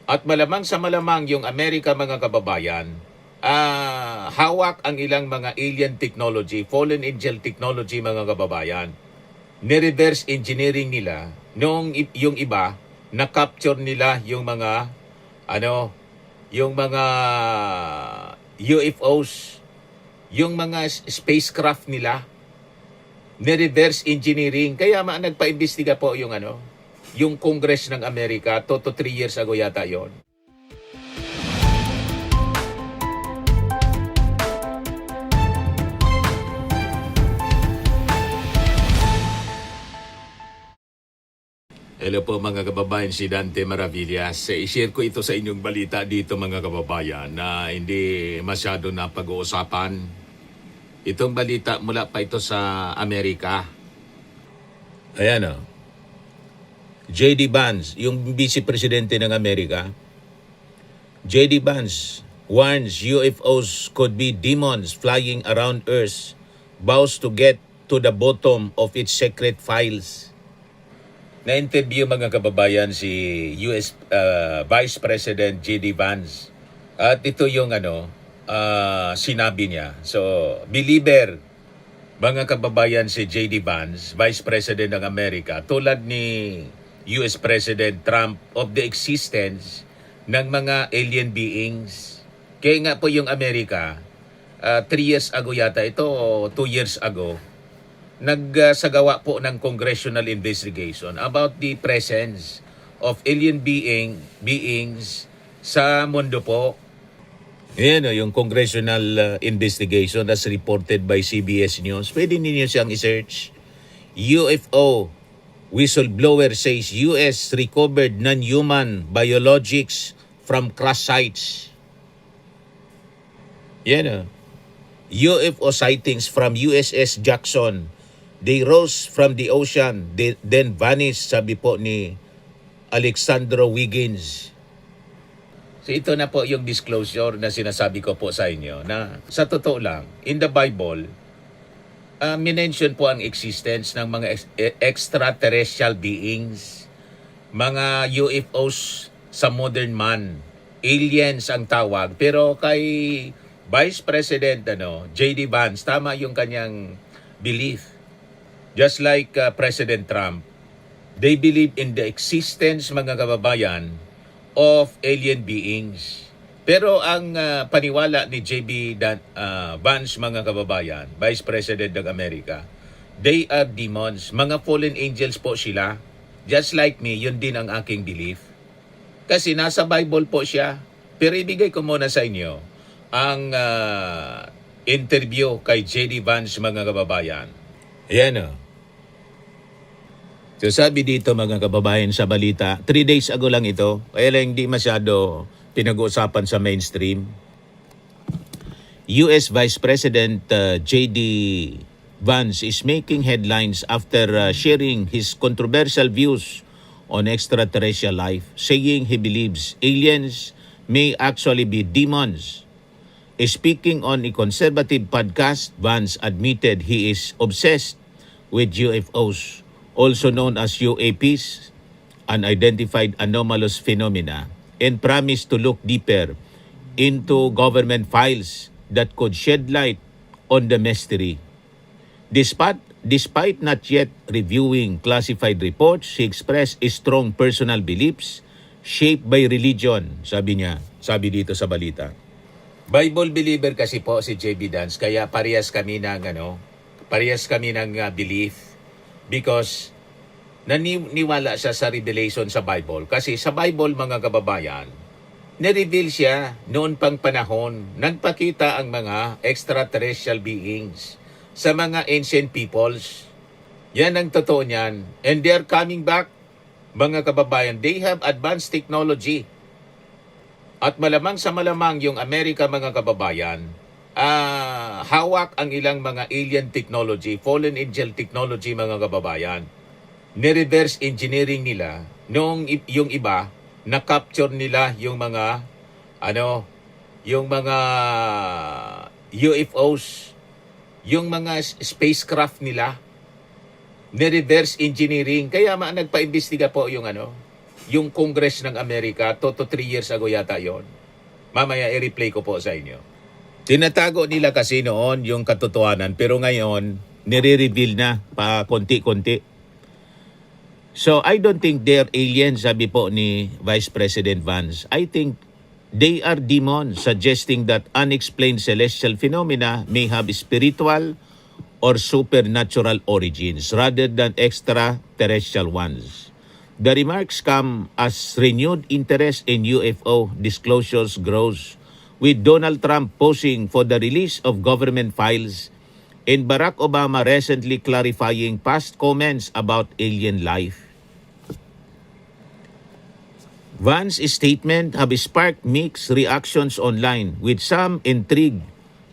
At malamang sa malamang yung Amerika, mga kababayan, hawak ang ilang mga alien technology, fallen angel technology, mga kababayan. Ni-reverse engineering nila nung yung iba, na-capture nila yung mga yung mga UFOs, yung mga spacecraft nila, ni-reverse engineering. Kaya nagpa-imbestiga po yung Congress ng Amerika 2 to 3 years ago yata yon. Hello po mga kababayan, si Dante Maravillas. I-share ko ito sa inyong balita dito mga kababayan na hindi masyado na pag-uusapan. Itong balita mula pa ito sa Amerika. Ayan o. J.D. Vance, yung Vice Presidente ng Amerika. J.D. Vance warns UFOs could be demons flying around Earth, vows to get to the bottom of its secret files. Na-interview mga kababayan si US Vice President J.D. Vance. At ito yung sinabi niya. So, believer mga kababayan si J.D. Vance, Vice President ng Amerika, tulad ni US President Trump of the existence ng mga alien beings. Kaya nga po yung Amerika, 3 years ago yata ito o 2 years ago, nagsagawa po ng congressional investigation about the presence of alien beings sa mundo po. Yan yung congressional investigation as reported by CBS News. Pwede ninyo siyang i-search. UFO whistleblower says US recovered non-human biologics from crash sites. Yan UFO sightings from USS Jackson. They rose from the ocean, then vanished, sabi po ni Alexandro Wiggins. So ito na po yung disclosure na sinasabi ko po sa inyo na sa totoo lang, in the Bible, minention po ang existence ng mga extraterrestrial beings, mga UFOs sa modern man, aliens ang tawag. Pero kay Vice President J.D. Vance, tama yung kanyang belief. Just like President Trump, they believe in the existence, mga kababayan, of alien beings. Pero ang paniwala ni J.B. Vance, mga kababayan, Vice President ng Amerika, they are demons. Mga fallen angels po sila. Just like me, yun din ang aking belief. Kasi nasa Bible po siya. Pero ibigay ko muna sa inyo ang interview kay J.D. Vance, mga kababayan. Ayan So sabi dito mga kababayan sa balita, 3 days ago lang ito, kaya lang hindi masyado pinag-uusapan sa mainstream. US Vice President J.D. Vance is making headlines after sharing his controversial views on extraterrestrial life, saying he believes aliens may actually be demons. Speaking on a conservative podcast, Vance admitted he is obsessed with UFOs, also known as UAPs, unidentified anomalous phenomena, and promised to look deeper into government files that could shed light on the mystery. Despite not yet reviewing classified reports, he expressed strong personal beliefs shaped by religion, sabi dito sa balita. Bible believer kasi po si J.B. Vance, kaya parehas kami ng belief because naniwala siya sa revelation sa Bible. Kasi sa Bible, mga kababayan, nireveal siya noon pang panahon, nagpakita ang mga extraterrestrial beings sa mga ancient peoples. Yan ang totoo niyan. And they are coming back, mga kababayan. They have advanced technology. At malamang sa malamang yung Amerika, mga kababayan, hawak ang ilang mga alien technology, fallen angel technology, mga kababayan. Ni-reverse engineering nila nung yung iba, na-capture nila yung mga UFOs, yung mga spacecraft nila. Ni-reverse engineering. Kaya nagpa-imbestiga po yung yung Congress ng Amerika, 2 to 3 years ago yata yon. Mamaya i-replay ko po sa inyo. Tinatago nila kasi noon yung katotohanan, pero ngayon, nire-reveal na pa konti-konti. So, I don't think they're aliens, sabi po ni Vice President Vance. I think they are demons suggesting that unexplained celestial phenomena may have spiritual or supernatural origins rather than extraterrestrial ones. The remarks come as renewed interest in UFO disclosures grows, with Donald Trump posing for the release of government files and Barack Obama recently clarifying past comments about alien life. Vance's statement have sparked mixed reactions online, with some intrigued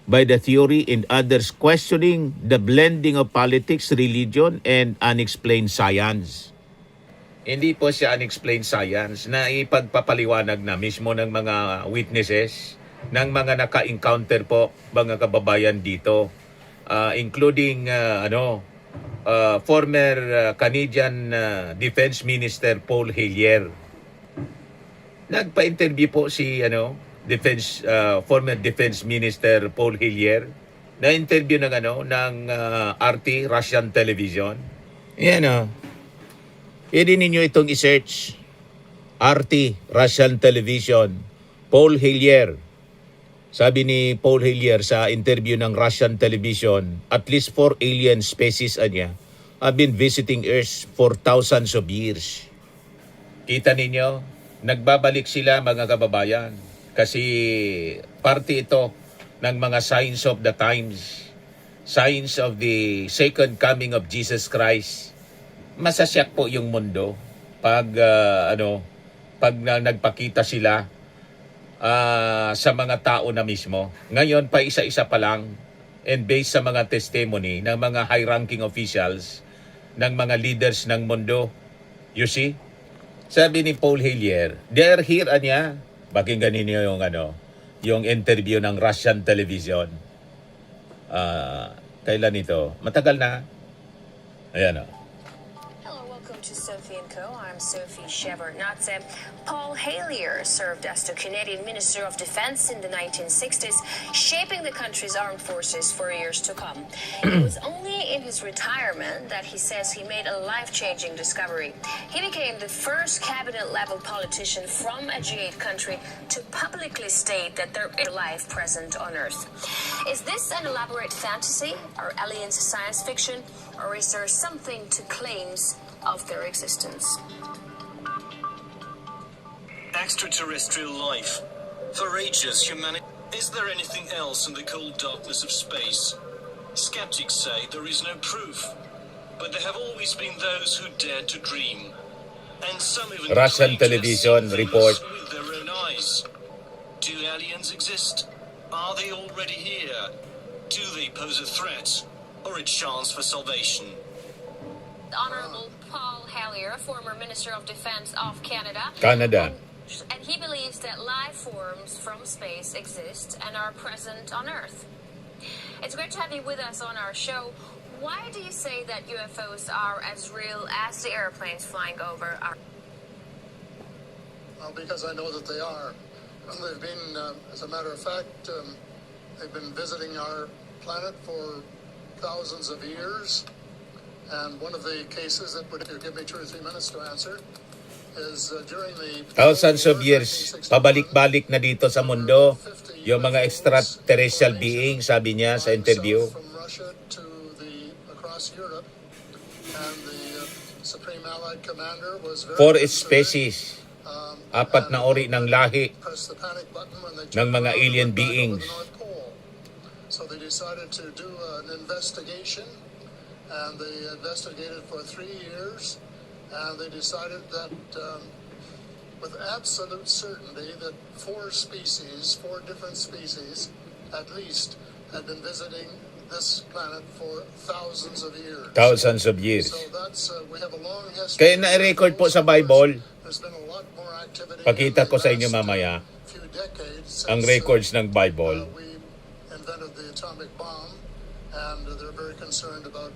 by the theory and others questioning the blending of politics, religion, and unexplained science. Hindi po siya unexplained science na ipagpapaliwanag na mismo ng mga witnesses, ng mga naka-encounter po mga kababayan dito, including former Canadian Defense Minister Paul Hellyer. Nagpa-interview po si former Defense Minister Paul Hellyer, na interview ng RT, Russian Television. Yan Pwede ninyo itong i-search. RT, Russian Television, Paul Hellyer. Sabi ni Paul Hellyer sa interview ng Russian Television, at least 4 alien species have been visiting Earth for thousands of years. Kita ninyo, nagbabalik sila mga kababayan kasi parte ito ng mga signs of the times, signs of the second coming of Jesus Christ. Masasyak po yung mundo pag nagpakita sila sa mga tao na mismo. Ngayon pa isa-isa pa lang, and based sa mga testimony ng mga high-ranking officials, ng mga leaders ng mundo. You see? Sabi ni Paul Hellyer, they're here pakinggan ninyo yung interview ng Russian Television. Kailan ito? Matagal na. Ayan To Sophie & Co. I'm Sophie Shevardnadze. Paul Hellyer served as the Canadian Minister of Defense in the 1960s, shaping the country's armed forces for years to come. It was only in his retirement that he says he made a life-changing discovery. He became the first cabinet-level politician from a G8 country to publicly state that there is life present on Earth. Is this an elaborate fantasy? Are aliens science fiction? Or is there something to claims of their existence? Extraterrestrial life. For ages, humanity... Is there anything else in the cold darkness of space? Skeptics say there is no proof, but there have always been those who dared to dream. And some even Russian claim to have Television seen report. things with their own eyes. Do aliens exist? Are they already here? Do they pose a threat or a chance for salvation? Honorable Paul Hellyer, former Minister of Defense of Canada. And he believes that life forms from space exist and are present on Earth. It's great to have you with us on our show. Why do you say that UFOs are as real as the airplanes flying over our... Well, because I know that they are. They've been, as a matter of fact, they've been visiting our planet for thousands of years. And one of the cases that would give me 2 or 3 minutes to answer is during the... Thousands of years, pabalik-balik na dito sa mundo yung mga extraterrestrial beings, sabi niya sa interview. From Russia to across Europe, and the Supreme Allied Commander was very 4 species, 4 na ori ng lahi ng mga alien beings. So they decided to do an investigation. And they investigated for 3 years, and they decided that with absolute certainty that 4 different species at least, had been visiting this planet for thousands of years. Thousands of years. So that's, we have a long history. Kaya na-record po sa Bible, There's been a lot more activity pakita ko sa in inyo the mamaya, last few decades ang since, records ng Bible. we invented the atomic bomb. And they're very concerned about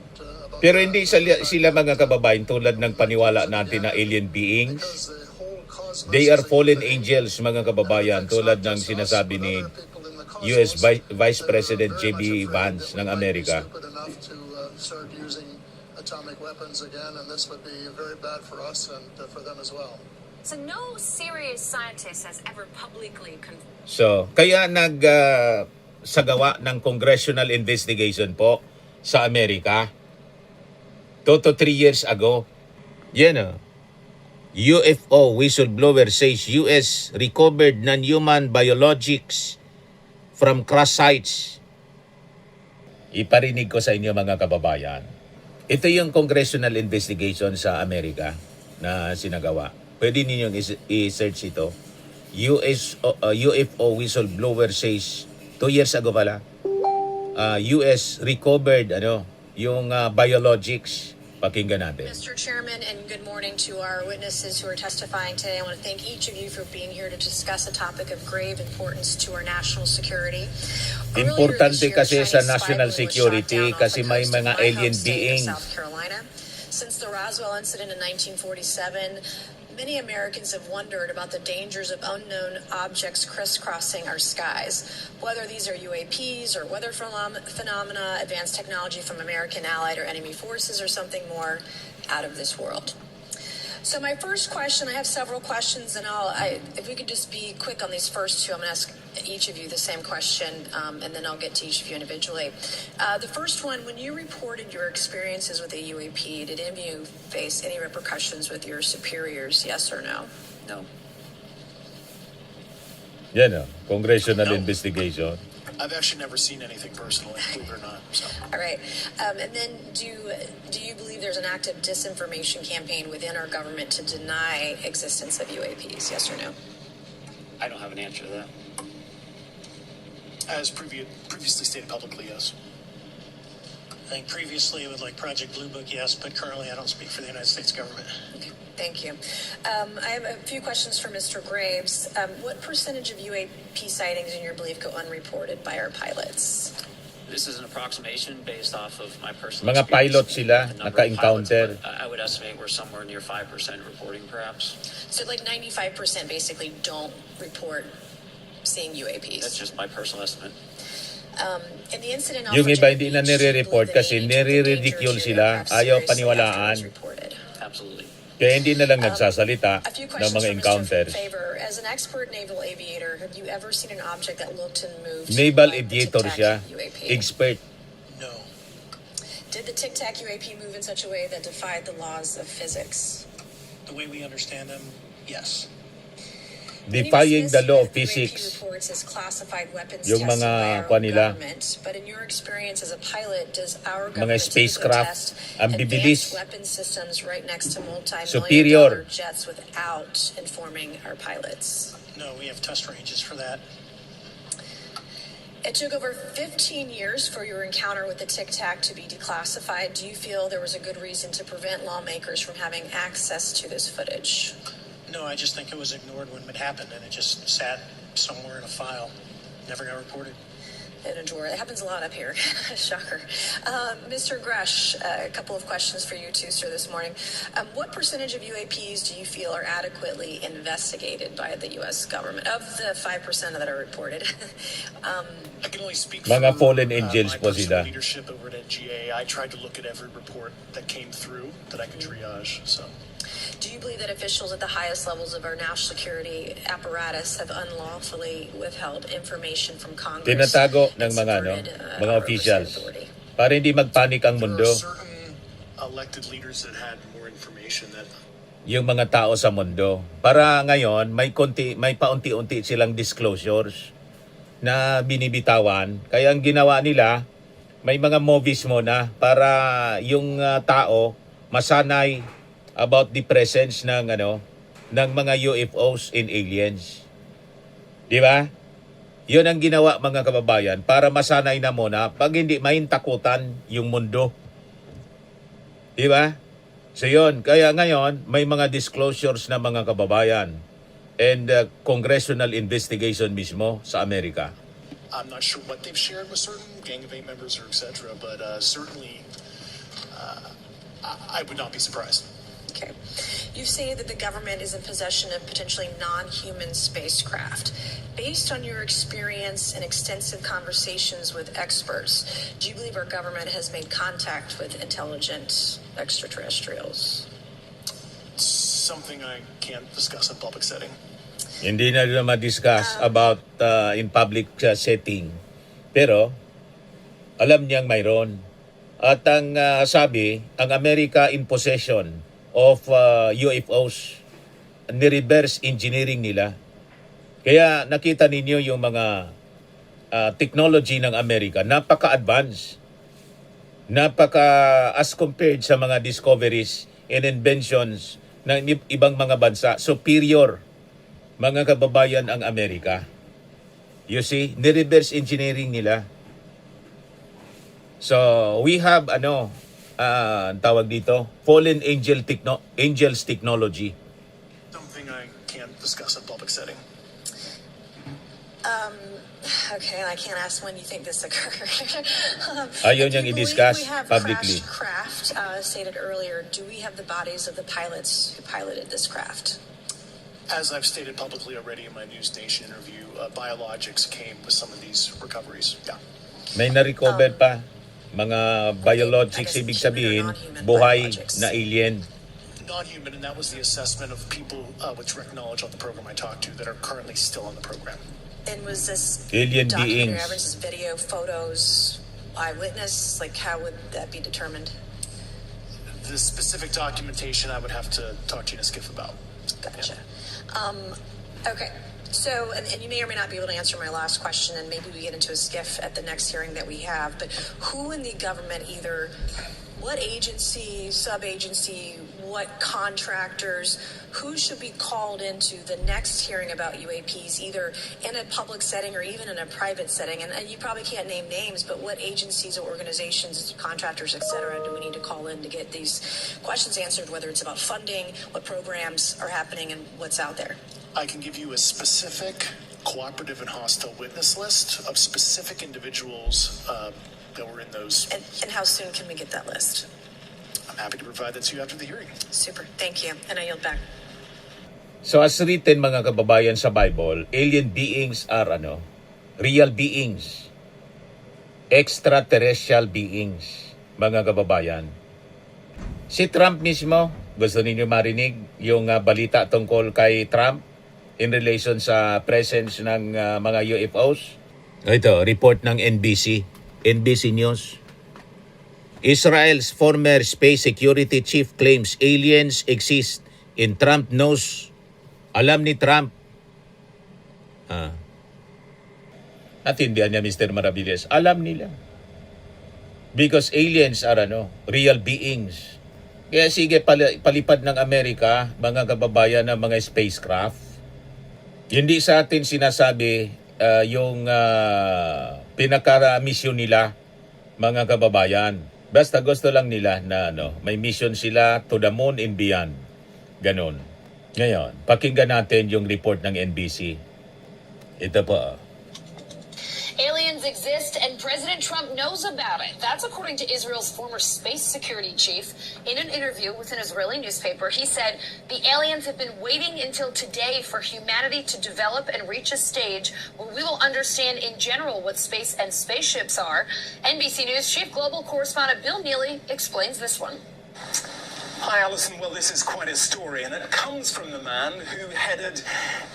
Pero hindi sila mga kababayan tulad ng paniwala natin na alien beings. because the whole as much They are as fallen they- angels, mga kababayan, It's not tulad ng just us, sinasabi but ni other people in the US cosmos Vice that are President very J.B. much afraid Vance that we ng might be Amerika. stupid enough to start using atomic weapons again, and this would be very bad for us and for them as well. So no serious scientist has ever publicly So, kaya sagawa ng congressional investigation po sa Amerika 2 to 3 years ago. Yan o. UFO whistleblower says US recovered non-human biologics from crash sites. Iparinig ko sa inyo mga kababayan. Ito yung congressional investigation sa Amerika na sinagawa. Pwede ninyong i-search ito. UFO whistleblower says 2 years ago pala. US recovered yung biologics. Pakinggan natin. Mr. Chairman, and good morning to our witnesses who are testifying today. I want to thank each of you for being here to discuss a topic of grave importance to our national security. Importante kasi sa national security kasi may mga alien beings. South Carolina. Since the Roswell incident in 1947, many Americans have wondered about the dangers of unknown objects crisscrossing our skies. Whether these are UAPs or weather phenomena, advanced technology from American allied or enemy forces, or something more out of this world. So my first question, I have several questions, and if we could just be quick on these first two, I'm going to ask each of you the same question, and then I'll get to each of you individually. The first one, when you reported your experiences with a UAP, did any of you face any repercussions with your superiors, yes or no? No. Yan o. Congressional No. investigation. I've actually never seen anything personally, believe it or not. So. All right. And then do you believe there's an active disinformation campaign within our government to deny existence of UAPs, yes or no? I don't have an answer to that. As previously stated publicly, yes. I think previously with like Project Blue Book, yes, but currently I don't speak for the United States government. Okay, thank you. I have a few questions for Mr. Graves. What percentage of UAP sightings, in your belief, go unreported by our pilots? This is an approximation based off of my personal Mga experience pilot sila, with the number of naka-encounter. pilots, but I would estimate we're somewhere near 5% reporting perhaps. So like 95% basically don't report seeing UAPs. That's just my personal estimate. In the incident off Yung iba Virginia hindi na Beach, do you nire-report believe kasi the danger nire-ridicule to sila, aircraft ayaw seriously paniwalaan. afterwards reported? Absolutely. Kaya hindi na lang nagsasalita A few ng questions mga for Mr. encounters. Favor. As an expert naval aviator, have you ever seen an object that looked and moved Naval like the aviator Tic Tac siya, UAP? expert. No. Did the Tic Tac UAP move in such a way that defied the laws of physics? The way we understand them, yes. Defying the law of UAP physics. reports as classified weapons Yung tested mga by our kuwan nila, government. But in your experience as a pilot, does our mga government typically spacecraft, test ang bibilis, advanced weapon systems right next to superior. multi-million-dollar jets without informing our pilots? No, we have test ranges for that. It took over 15 years for your encounter with the Tic Tac to be declassified. Do you feel there was a good reason to prevent lawmakers from having access to this footage? No, I just think it was ignored when it happened and it just sat somewhere in a file. Never got reported. In a drawer. It happens a lot up here. Shocker. Mr. Gresh, a couple of questions for you too, sir, this morning. What percentage of UAPs do you feel are adequately investigated by the U.S. government? Of the 5% that are reported. I can only speak Mga for fallen angels my po personal sila. leadership over at NGA. I tried to look at every report that came through that I could triage. So. Do you believe that officials at the highest levels of our national security apparatus have unlawfully withheld information from Congress? Tinatago ng and mga subverted, mga our officials oversight authority? para hindi magpanik ang There mundo. are certain elected leaders that had more information that Yung mga tao sa mundo. Para ngayon may paunti-unti silang disclosures na binibitawan. Kaya ang ginawa nila, may mga movies muna para yung tao masanay about the presence ng ng mga UFOs and aliens. Di ba? 'Yun ang ginawa mga kababayan para masanay na muna pag hindi mahintakutan yung mundo. Di ba? So 'yun, kaya ngayon may mga disclosures na mga kababayan and congressional investigation mismo sa Amerika. I'm not sure what they've shared with certain Gang of Eight members or etc., but certainly I would not be surprised. Okay. You say that the government is in possession of potentially non-human spacecraft. Based on your experience and extensive conversations with experts, do you believe our government has made contact with intelligent extraterrestrials? Something I can't discuss in public setting. Hindi na rin ma-discuss about in public setting. Pero, alam niyang mayroon. At ang sabi, ang America in possession of UFOs, ni-reverse engineering nila. Kaya nakita ninyo yung mga technology ng Amerika, napaka-advanced. As compared sa mga discoveries and inventions ng ibang mga bansa, superior mga kababayan ang Amerika. You see, ni-reverse engineering nila. So, we have tawag dito, fallen angels technology. Something I can't discuss in public setting. Okay, I can't ask when you think this occurred. Ayaw do niyang you believe i-discuss we have publicly. crashed craft, stated earlier, do we have the bodies of the pilots who piloted this craft? As I've stated publicly already in my News Nation interview, biologics came with some of these recoveries. Yeah. May na-recover pa. Mga biologics, I guess ibig human or sabihin, non-human buhay biologics. na alien. Non-human, and that was the assessment of people with direct knowledge on the program I talked to that are currently still on the program. And was this Alien documentary beings. evidence, video, photos, eyewitness? Like, how would that be determined? The specific documentation I would have to talk to you and Skiff about. Gotcha. Okay. So, and you may or may not be able to answer my last question, and maybe we get into a skiff at the next hearing that we have, but who in the government, either what agency, sub-agency, what contractors, who should be called into the next hearing about UAPs, either in a public setting or even in a private setting? And you probably can't name names, but what agencies or organizations, contractors, et cetera, do we need to call in to get these questions answered, whether it's about funding, what programs are happening, and what's out there? I can give you a specific cooperative and hostile witness list of specific individuals that were in those. And how soon can we get that list? I'm happy to provide that to you after the hearing. Super. Thank you. And I yield back. So as written mga kababayan sa Bible, alien beings are real beings. Extraterrestrial beings, mga kababayan. Si Trump mismo, gusto ninyo marinig yung balita tungkol kay Trump in relation sa presence ng mga UFOs? Ito, report ng NBC News. Israel's former space security chief claims aliens exist in Trump knows. Alam ni Trump. Natindihan niya, Mr. Maravillas. Alam nila. Because aliens are real beings. Kaya sige, palipad ng Amerika, mga kababayan ng mga spacecraft. Hindi sa atin sinasabi yung pinaka-mission nila, mga kababayan. Basta gusto lang nila na may mission sila to the moon and beyond. Ganon. Ngayon, pakinggan natin yung report ng NBC. Ito po. Aliens exist and President Trump knows about it. That's according to Israel's former space security chief. In an interview with an Israeli newspaper, he said the aliens have been waiting until today for humanity to develop and reach a stage where we will understand in general what space and spaceships are. NBC News chief global correspondent Bill Neely explains this one. Hi, Alison. Well, this is quite a story, and it comes from the man who headed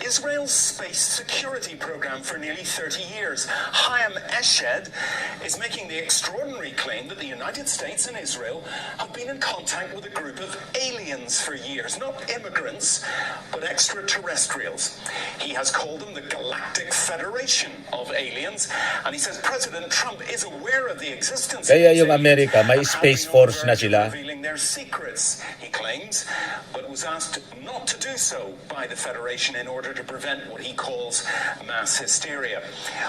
Israel's space security program for nearly 30 years. Chaim Eshed is making the extraordinary claim that the United States and Israel have been in contact with a group of aliens for years, not immigrants, but extraterrestrials. He has called them the Galactic Federation of Aliens, and he says President Trump is aware of the existence of Kaya these yung aliens Amerika, may and has Space been on Force the na verge of sila. revealing their secrets, he claims, but was asked not to do so by the Federation in order to prevent what he calls mass hysteria.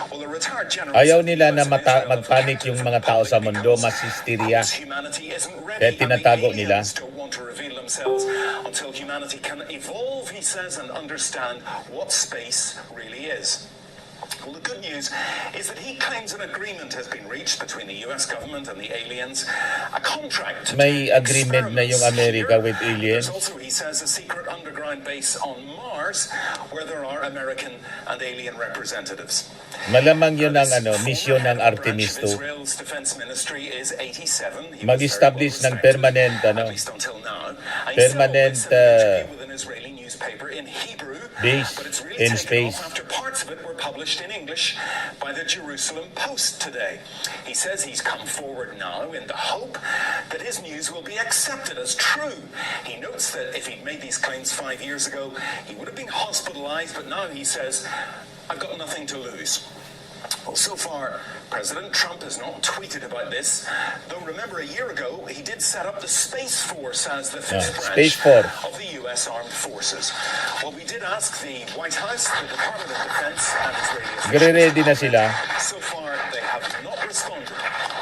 Well, the retired general Ayaw nila na magpanik yung mga tao sa mundo, mas hysteria. Kaya tinatago nila. Don't want to reveal themselves until humanity can evolve, he says, and understand what space really is. Well, the good news is that he claims an agreement has been reached between the US government and the aliens, a contract to May do agreement na yung experiments Amerika here. with aliens. There's also, he says, a secret underground base on Mars where there are American and alien representatives. Malamang yun ang misyon ng Artemis Artemis 2. Israel's defense ministry is 87. He was Mag-establish very well ng permanent, respected, at least until now. And he permanent, settled with an interview with an Israeli newspaper in Hebrew, base but it's really in taken space. off after parts of it were published in English by the Jerusalem Post today. He says he's come forward now in the hope that his news will be accepted as true. He notes that if he'd made these claims 5 years ago, he would have been hospitalized, but now he says, I've got nothing to lose. Well, so far, President Trump has not tweeted about this, though remember a year ago, he did set up the Space Force as the fifth Space branch Force. of the U.S. Armed Forces. Well, we did ask the White House, the Department of Defense, and Israeli officials. Gre-ready na sila. So far, they have not responded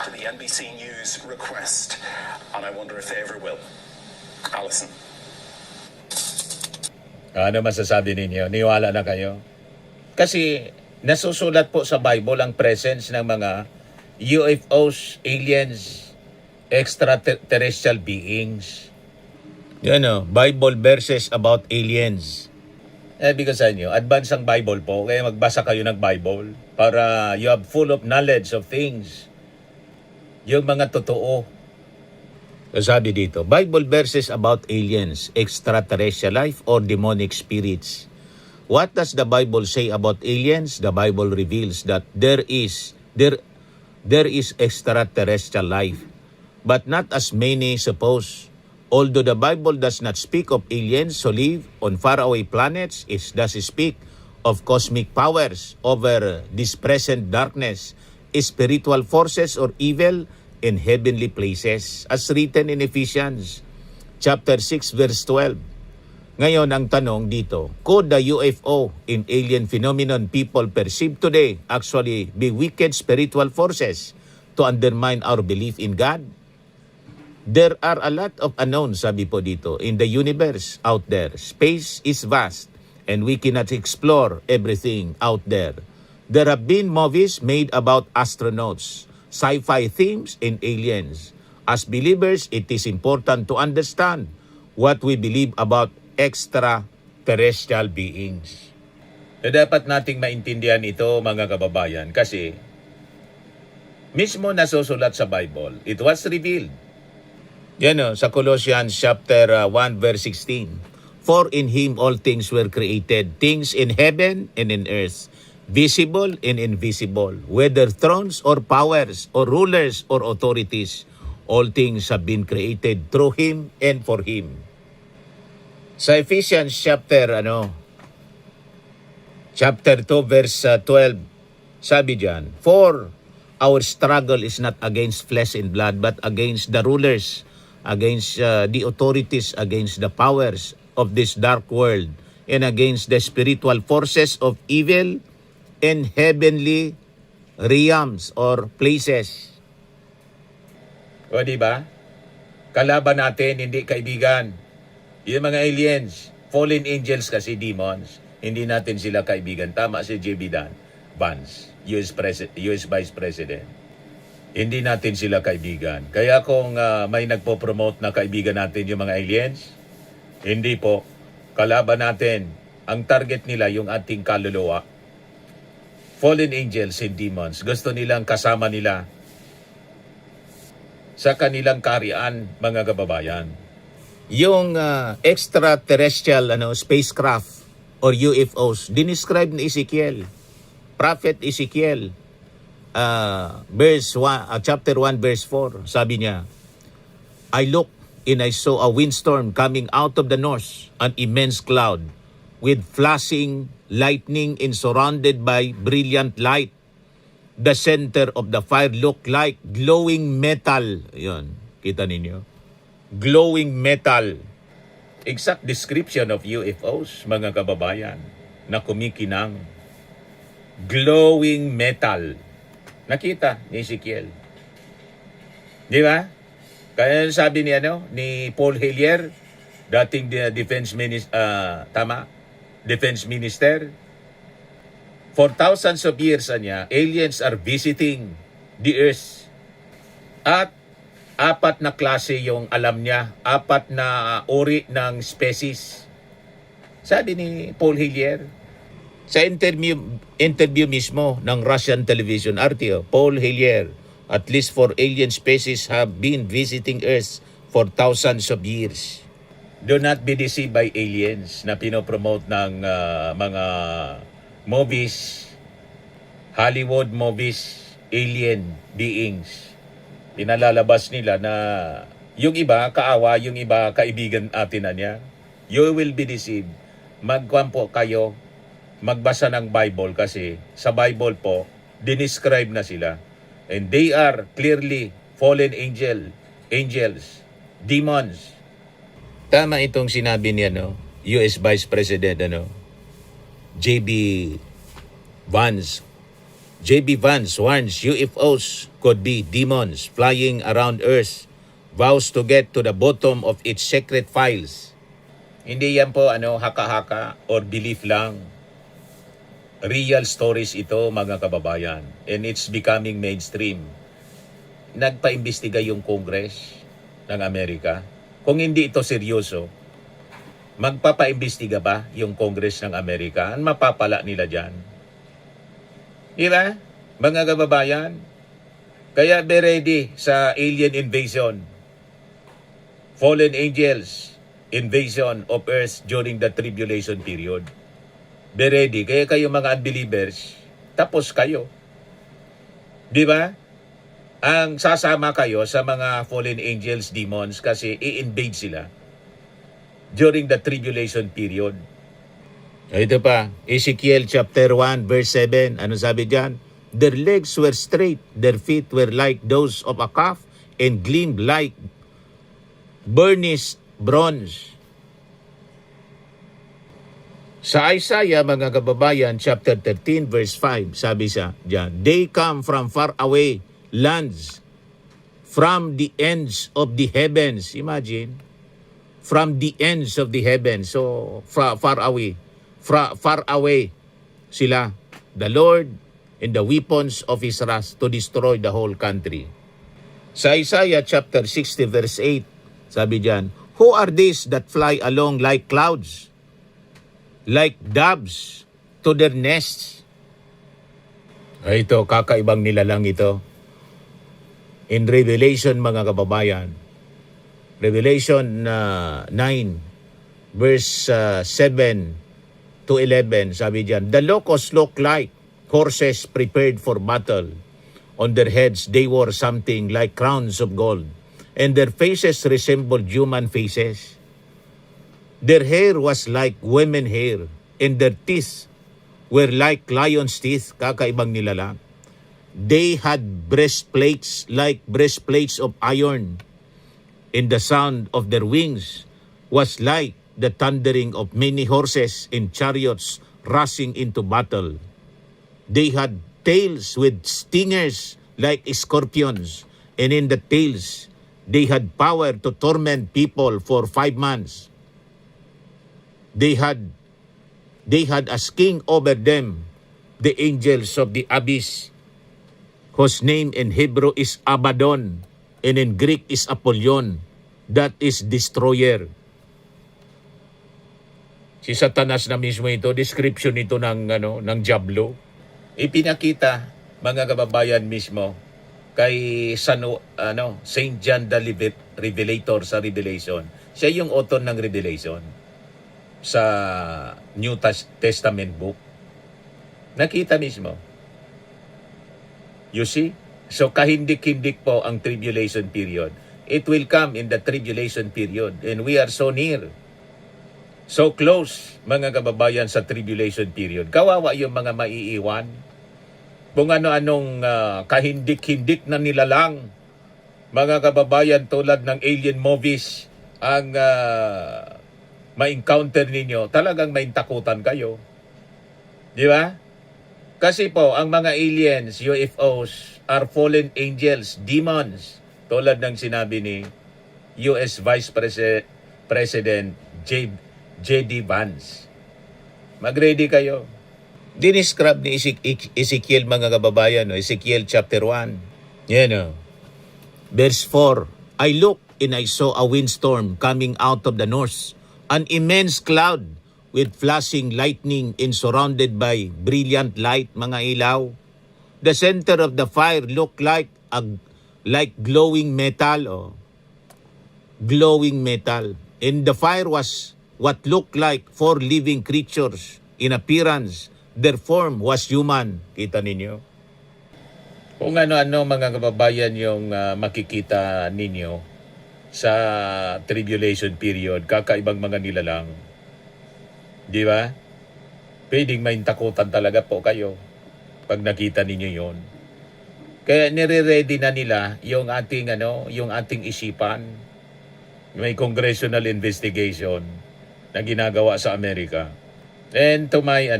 to the NBC News request, and I wonder if they ever will. Alison. Ano masasabi ninyo? Niwala na kayo? Kasi nasusulat po sa Bible ang presence ng mga UFOs, aliens, extraterrestrial beings. Yan o, Bible verses about aliens. Because sa inyo, advance ang Bible po, kaya magbasa kayo ng Bible para you have full of knowledge of things. Yung mga totoo. Sabi dito, Bible verses about aliens, extraterrestrial life, or demonic spirits. What does the Bible say about aliens? The Bible reveals that there is extraterrestrial life, but not as many suppose. Although the Bible does not speak of aliens who live on faraway planets, it does speak of cosmic powers over this present darkness, spiritual forces or evil in heavenly places, as written in Ephesians chapter 6 verse 12. Ngayon, ang tanong dito, could the UFO in alien phenomenon people perceive today actually be wicked spiritual forces to undermine our belief in God? There are a lot of unknowns, sabi po dito, in the universe out there. Space is vast and we cannot explore everything out there. There have been movies made about astronauts, sci-fi themes, and aliens. As believers, it is important to understand what we believe about extraterrestrial beings. Dapat nating maintindihan ito, mga kababayan, kasi mismo nasusulat sa Bible, it was revealed. Yan o, sa Colossians chapter 1 verse 16. For in Him all things were created, things in heaven and in earth, visible and invisible, whether thrones or powers or rulers or authorities, all things have been created through Him and for Him. Sa Ephesians chapter 2 verse 12, sabi diyan, for our struggle is not against flesh and blood but against the rulers, against the authorities, against the powers of this dark world, and against the spiritual forces of evil in heavenly realms or places. O diba? Kalaban natin, hindi kaibigan. Yung mga aliens, fallen angels kasi demons, hindi natin sila kaibigan. Tama si J.B. Vance, US Vice President. Hindi natin sila kaibigan. Kaya kung may nagpo-promote na kaibigan natin yung mga aliens, hindi po. Kalaban natin. Ang target nila yung ating kaluluwa. Fallen angels and demons. Gusto nilang kasama nila sa kanilang karian, mga kababayan. Yung extraterrestrial spacecraft or UFOs, dinescribe ni Ezekiel, Prophet Ezekiel, chapter 1 verse 4, sabi niya, I looked and I saw a windstorm coming out of the north, an immense cloud with flashing lightning and surrounded by brilliant light. The center of the fire looked like glowing metal. Yun, kita ninyo? Glowing metal. Exact description of UFOs, mga kababayan, na kumikinang. Glowing metal. Nakita ni Ezekiel. Di ba? Kaya sabi ni Paul Hellyer, dating defense minister, Defense Minister, For thousands of years, aliens are visiting the Earth. At apat na klase yung alam niya, apat na uri ng species. Sabi ni Paul Hellyer, sa interview mismo ng Russian television RTO, Paul Hellyer, at least 4 alien species have been visiting Earth for thousands of years. Do not be deceived by aliens na pinopromote ng mga movies, Hollywood movies, alien beings. Pinalalabas nila na yung iba kaawa, yung iba kaibigan atin na niya. You will be deceived. Magkwampo kayo, magbasa ng Bible kasi sa Bible po, dinescribe na sila. And they are clearly fallen angels, demons. Tama itong sinabi ni US Vice President JB Vance. JB Vance warns UFOs could be demons flying around Earth, vows to get to the bottom of its secret files. Hindi yan po haka-haka or belief lang. Real stories ito, mga kababayan, and it's becoming mainstream. Nagpaimbestiga yung Congress ng Amerika. Kung hindi ito seryoso, magpapaimbestiga ba yung Congress ng Amerika? Ang mapapala nila dyan? Diba? Mga kababayan, kaya be ready sa alien invasion. Fallen angels, invasion of Earth during the tribulation period. Be ready. Kaya kayo mga unbelievers, tapos kayo. Diba? Ang sasama kayo sa mga fallen angels, demons, kasi i-invade sila during the tribulation period. Ito pa, Ezekiel chapter 1 verse 7, ano sabi diyan? Their legs were straight, their feet were like those of a calf, and gleamed like burnished bronze. Sa Isaiah, mga kababayan, chapter 13 verse 5, sabi siya diyan, they come from far away lands, from the ends of the heavens. Imagine, from the ends of the heavens. So far away, far away sila, the Lord and the weapons of his wrath to destroy the whole country. Sa Isaiah chapter 60 verse 8, sabi diyan, who are these that fly along like clouds, like doves to their nests? Ito, kakaibang nilalang ito. In Revelation, mga kababayan, Revelation 9, verse 7 to 11, sabi diyan, the locusts look like horses prepared for battle. On their heads, they wore something like crowns of gold, and their faces resembled human faces. Their hair was like women hair, and their teeth were like lion's teeth. Kakaibang nilalang. They had breastplates like breastplates of iron, and the sound of their wings was like the thundering of many horses in chariots rushing into battle. They had tails with stingers like scorpions, and in the tails they had power to torment people for 5 months. They had as king over them the angels of the abyss, whose name in Hebrew is Abaddon, and in Greek is Apollyon, that is destroyer. Si Satanas na mismo ito, description ito ng Diablo. Ipinakita, mga kababayan, mismo kay Saint John the Revelator sa Revelation. Siya yung author ng Revelation sa New Testament book. Nakita mismo. You see? So kahindik-hindik po ang tribulation period. It will come in the tribulation period, and we are so near, so close, mga kababayan, sa tribulation period. Kawawa yung mga maiiwan. Kung ano-anong kahindik-hindik na nilalang, mga kababayan, tulad ng alien movies, ang ma-encounter ninyo, talagang maintakutan kayo. Di ba? Kasi po, ang mga aliens, UFOs, are fallen angels, demons, tulad ng sinabi ni US Vice President J.D. Vance. Mag-ready kayo. Dinescribe ni Ezekiel, mga kababayan, no? Ezekiel chapter 1. Yan o. Verse 4, I looked and I saw a windstorm coming out of the north, an immense cloud with flashing lightning and surrounded by brilliant light, mga ilaw. The center of the fire looked like glowing metal, glowing metal. And the fire was what looked like 4 living creatures in appearance. Their form was human. Kita ninyo? Kung ano-ano, mga kababayan, yung makikita ninyo sa tribulation period, kakaibang mga nilalang. Di ba? Pwedeng may takutan talaga po kayo pag nakita ninyo yon. Kaya nire-ready na nila yung ating isipan. May congressional investigation na ginagawa sa Amerika. And to my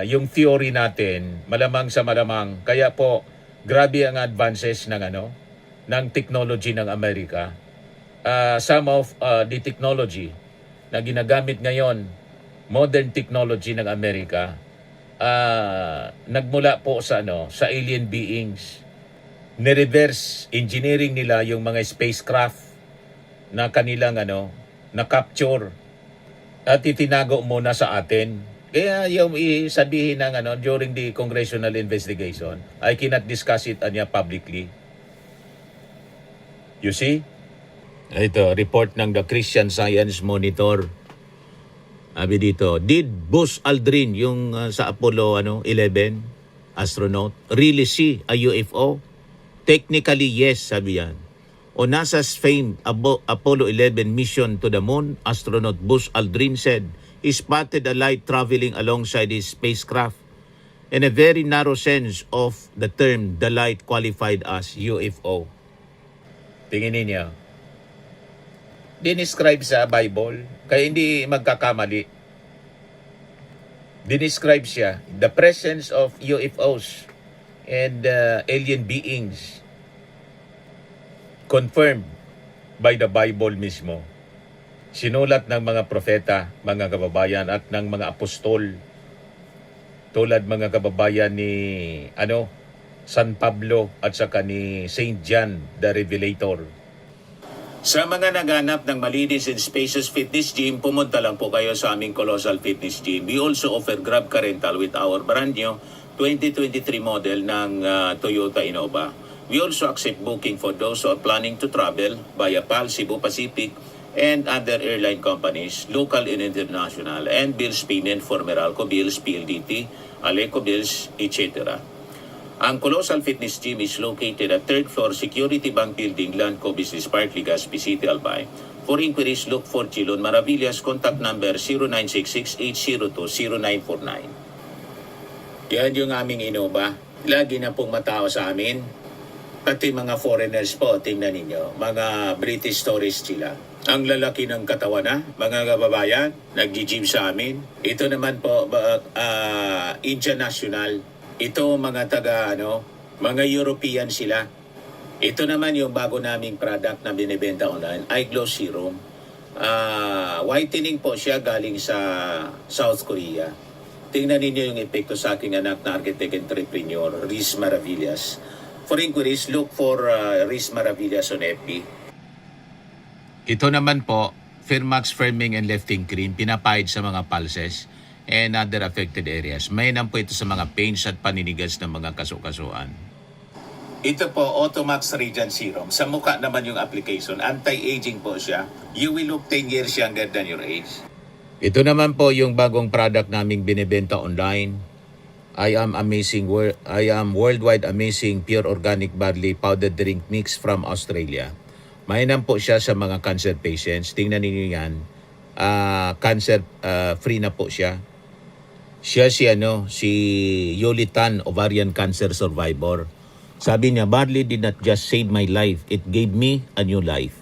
yung theory natin, malamang sa malamang, kaya po grabe ang advances ng technology ng Amerika. Some of the technology na ginagamit ngayon, modern technology ng Amerika, nagmula po sa alien beings. Ni-reverse engineering nila yung mga spacecraft na kanilang na-capture at itinago muna sa atin. Kaya yung sabihin ng during the congressional investigation, I cannot discuss it publicly. You see? Ito, report ng the Christian Science Monitor. Sabi dito, did Buzz Aldrin, yung sa Apollo 11 astronaut, really see a UFO? Technically, yes, sabi yan. On NASA's famed Apollo 11 mission to the moon, astronaut Buzz Aldrin said he spotted a light traveling alongside his spacecraft. In a very narrow sense of the term, the light qualified as UFO. Tingin ninyo. Dinescribe sa Bible, kaya hindi magkakamali. Dinescribe siya, the presence of UFOs and alien beings confirmed by the Bible mismo. Sinulat ng mga propeta, mga kababayan, at ng mga apostol, tulad mga kababayan ni San Pablo at saka ni Saint John the Revelator. Sa mga naghanap ng malinis and spacious fitness gym, pumunta lang po kayo sa aming Colossal Fitness Gym. We also offer Grab Car Rental with our brand new 2023 model ng Toyota Innova. We also accept booking for those who are planning to travel via PAL, Cebu Pacific, and other airline companies, local and international, and bills payment for Meralco Bills, PLDT, Aleco Bills, etc. Ang Colossal Fitness Gym is located at 3rd floor Security Bank Building, Landco Business Park, Legazpi City, Albay. For inquiries, look for Chilon Maravillas. Contact number 0966-802-0949. Yan yung aming Innova. Lagi na pong matao sa amin. Pati mga foreigners po, tingnan ninyo. Mga British tourists sila. Ang lalaki ng katawan na, mga kababayan, nag-gym sa amin. Ito naman po, Indian National. Ito mga mga European sila. Ito naman yung bago naming product na binibenta online, Eye Glow Serum. Whitening po siya galing sa South Korea. Tingnan ninyo yung epekto sa aking anak na architect entrepreneur, Riz Maravillas. For inquiries, look for Riz Maravillas on FB. Ito naman po, Firmax Firming and Lifting Cream, pinapahid sa mga pulses and other affected areas. Mainam po ito sa mga pains at paninigas ng mga kasukasuan. Ito po, Automax Radiant Serum. Sa mukha naman yung application. Anti-aging po siya. You will look 10 years younger than your age. Ito naman po yung bagong product naming binibenta online. I am Worldwide Amazing Pure Organic Barley Powdered Drink Mix from Australia. Mainam po siya sa mga cancer patients. Tingnan niyo yan. Cancer free na po siya. Siya si Yoli Tan, ovarian cancer survivor. Sabi niya, barley did not just save my life, it gave me a new life.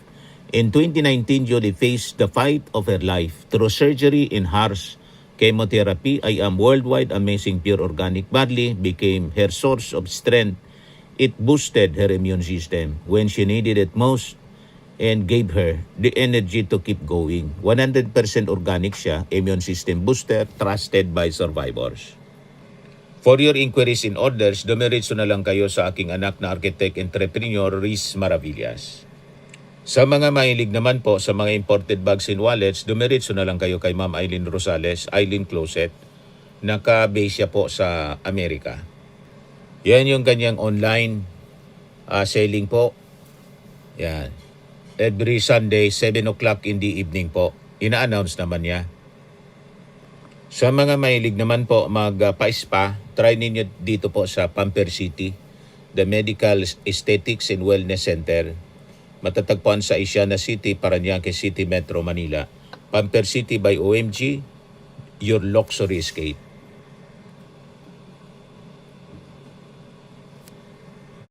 In 2019, Yoli faced the fight of her life. Through surgery and harsh chemotherapy, I am Worldwide Amazing Pure Organic Barley became her source of strength. It boosted her immune system when she needed it most and gave her the energy to keep going. 100% organic siya, immune system booster, trusted by survivors. For your inquiries and orders, dumiretso na lang kayo sa aking anak na architect entrepreneur, Riz Maravillas. Sa mga mahilig naman po sa mga imported bags and wallets, dumiretso na lang kayo kay Ma'am Eileen Rosales, Eileen Closet. Naka-base siya po sa Amerika. Yan yung kanyang online selling po. Yan. Every Sunday, 7 o'clock in the evening po. Ina-announce naman niya. Sa mga mahilig naman po magpa-spa, try ninyo dito po sa Pamper City, the Medical Aesthetics and Wellness Center. Matatagpuan sa Asiana City, Parañaque City, Metro Manila. Pamper City by OMG, your luxury escape.